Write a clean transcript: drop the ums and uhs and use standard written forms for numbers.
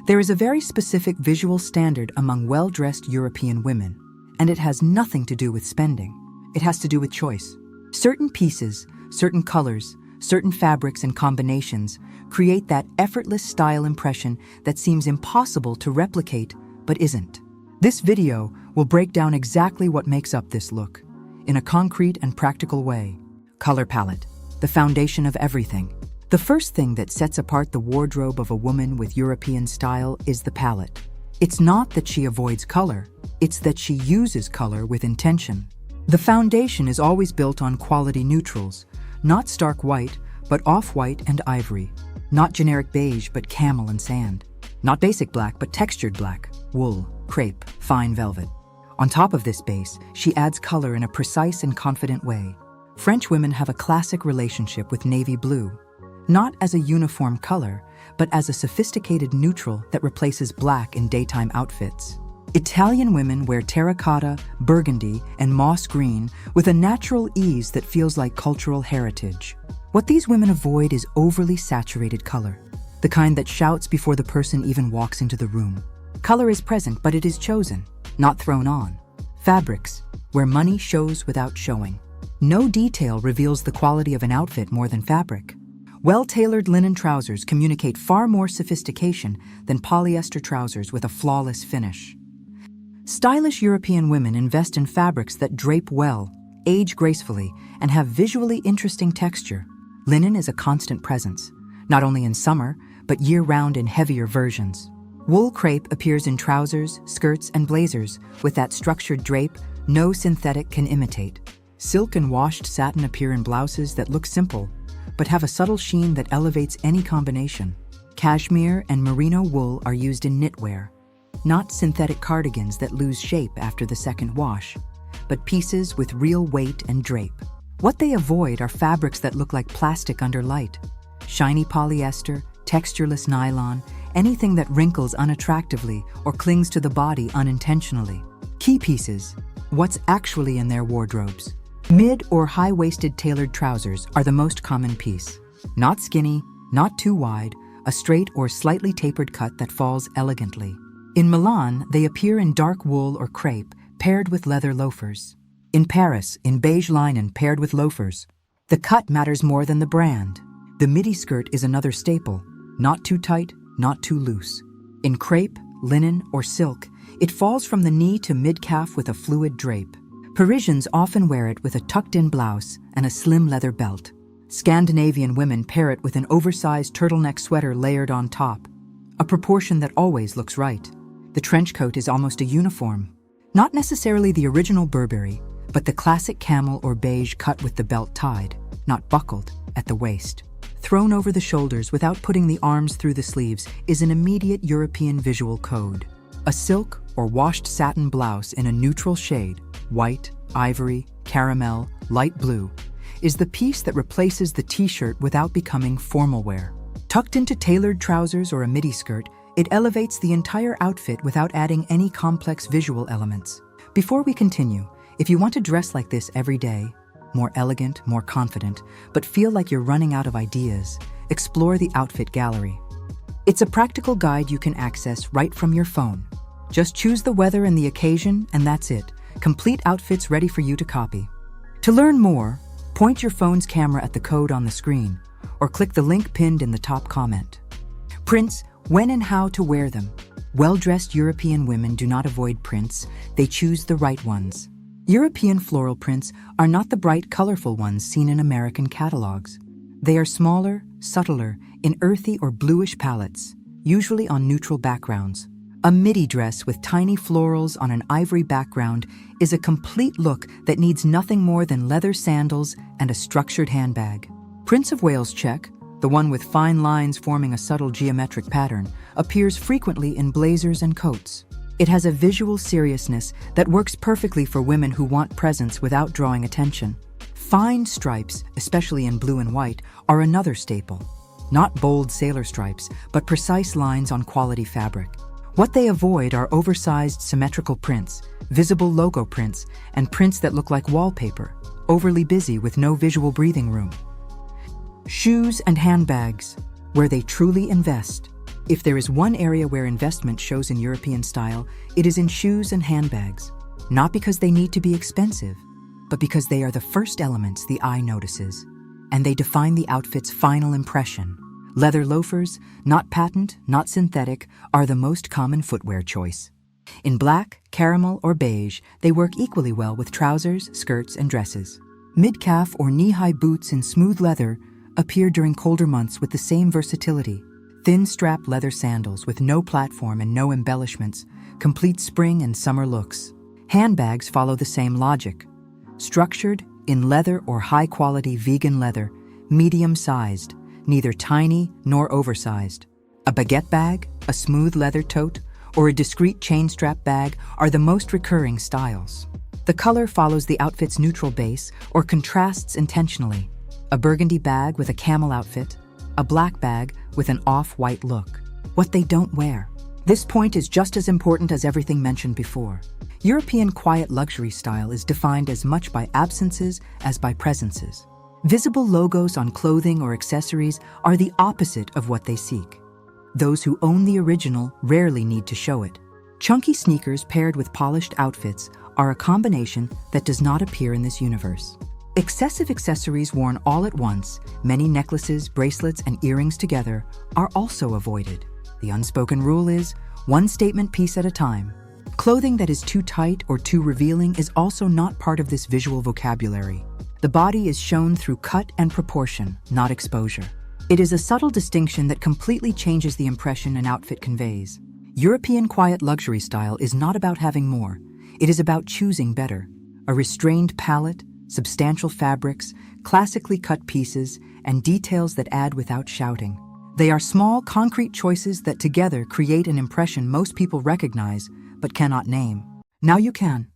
There is a very specific visual standard among well-dressed European women, and it has nothing to do with spending. It has to do with choice. Certain pieces, certain colors, certain fabrics and combinations create that effortless style impression that seems impossible to replicate but isn't. This video will break down exactly what makes up this look, in a concrete and practical way. Color palette, the foundation of everything. The first thing that sets apart the wardrobe of a woman with European style is the palette. It's not that she avoids color, it's that she uses color with intention. The foundation is always built on quality neutrals, not stark white, but off-white and ivory. Not generic beige, but camel and sand. Not basic black, but textured black, wool, crepe, fine velvet. On top of this base, she adds color in a precise and confident way. French women have a classic relationship with navy blue, not as a uniform color, but as a sophisticated neutral that replaces black in daytime outfits. Italian women wear terracotta, burgundy, and moss green with a natural ease that feels like cultural heritage. What these women avoid is overly saturated color, the kind that shouts before the person even walks into the room. Color is present, but it is chosen, not thrown on. Fabrics, where money shows without showing. No detail reveals the quality of an outfit more than fabric. Well-tailored linen trousers communicate far more sophistication than polyester trousers with a flawless finish. Stylish European women invest in fabrics that drape well, age gracefully, and have visually interesting texture. Linen is a constant presence, not only in summer, but year-round in heavier versions. Wool crepe appears in trousers, skirts, and blazers with that structured drape no synthetic can imitate. Silk and washed satin appear in blouses that look simple, but have a subtle sheen that elevates any combination. Cashmere and merino wool are used in knitwear, not synthetic cardigans that lose shape after the second wash, but pieces with real weight and drape. What they avoid are fabrics that look like plastic under light. Shiny polyester, textureless nylon, anything that wrinkles unattractively or clings to the body unintentionally. Key pieces, what's actually in their wardrobes. Mid or high-waisted tailored trousers are the most common piece. Not skinny, not too wide, a straight or slightly tapered cut that falls elegantly. In Milan, they appear in dark wool or crepe paired with leather loafers. In Paris, in beige linen paired with loafers. The cut matters more than the brand. The midi skirt is another staple, not too tight, not too loose. In crepe, linen, or silk, it falls from the knee to mid-calf with a fluid drape. Parisians often wear it with a tucked-in blouse and a slim leather belt. Scandinavian women pair it with an oversized turtleneck sweater layered on top, a proportion that always looks right. The trench coat is almost a uniform. Not necessarily the original Burberry, but the classic camel or beige cut with the belt tied, not buckled, at the waist. Thrown over the shoulders without putting the arms through the sleeves is an immediate European visual code. A silk or washed satin blouse in a neutral shade, white, ivory, caramel, light blue, is the piece that replaces the t-shirt without becoming formal wear. Tucked into tailored trousers or a midi skirt, it elevates the entire outfit without adding any complex visual elements. Before we continue, if you want to dress like this every day, more elegant, more confident, but feel like you're running out of ideas, explore the Outfit Gallery. It's a practical guide you can access right from your phone. Just choose the weather and the occasion, and that's it. Complete outfits ready for you to copy. To learn more, point your phone's camera at the code on the screen, or click the link pinned in the top comment. Prints, when and how to wear them. Well-dressed European women do not avoid prints, they choose the right ones. European floral prints are not the bright, colorful ones seen in American catalogs. They are smaller, subtler, in earthy or bluish palettes, usually on neutral backgrounds. A midi dress with tiny florals on an ivory background is a complete look that needs nothing more than leather sandals and a structured handbag. Prince of Wales check, the one with fine lines forming a subtle geometric pattern, appears frequently in blazers and coats. It has a visual seriousness that works perfectly for women who want presence without drawing attention. Fine stripes, especially in blue and white, are another staple. Not bold sailor stripes, but precise lines on quality fabric. What they avoid are oversized symmetrical prints, visible logo prints, and prints that look like wallpaper, overly busy with no visual breathing room. Shoes and handbags, where they truly invest. If there is one area where investment shows in European style, it is in shoes and handbags. Not because they need to be expensive, but because they are the first elements the eye notices, and they define the outfit's final impression. Leather loafers, not patent, not synthetic, are the most common footwear choice. In black, caramel, or beige, they work equally well with trousers, skirts, and dresses. Mid-calf or knee-high boots in smooth leather appear during colder months with the same versatility. Thin strap leather sandals with no platform and no embellishments complete spring and summer looks. Handbags follow the same logic. Structured in leather or high-quality vegan leather, medium-sized, neither tiny nor oversized. A baguette bag, a smooth leather tote, or a discreet chain strap bag are the most recurring styles. The color follows the outfit's neutral base or contrasts intentionally. A burgundy bag with a camel outfit, a black bag with an off-white look. What they don't wear. This point is just as important as everything mentioned before. European quiet luxury style is defined as much by absences as by presences. Visible logos on clothing or accessories are the opposite of what they seek. Those who own the original rarely need to show it. Chunky sneakers paired with polished outfits are a combination that does not appear in this universe. Excessive accessories worn all at once, many necklaces, bracelets, and earrings together, are also avoided. The unspoken rule is one statement piece at a time. Clothing that is too tight or too revealing is also not part of this visual vocabulary. The body is shown through cut and proportion, not exposure. It is a subtle distinction that completely changes the impression an outfit conveys. European quiet luxury style is not about having more. It is about choosing better. A restrained palette, substantial fabrics, classically cut pieces, and details that add without shouting. They are small, concrete choices that together create an impression most people recognize but cannot name. Now you can.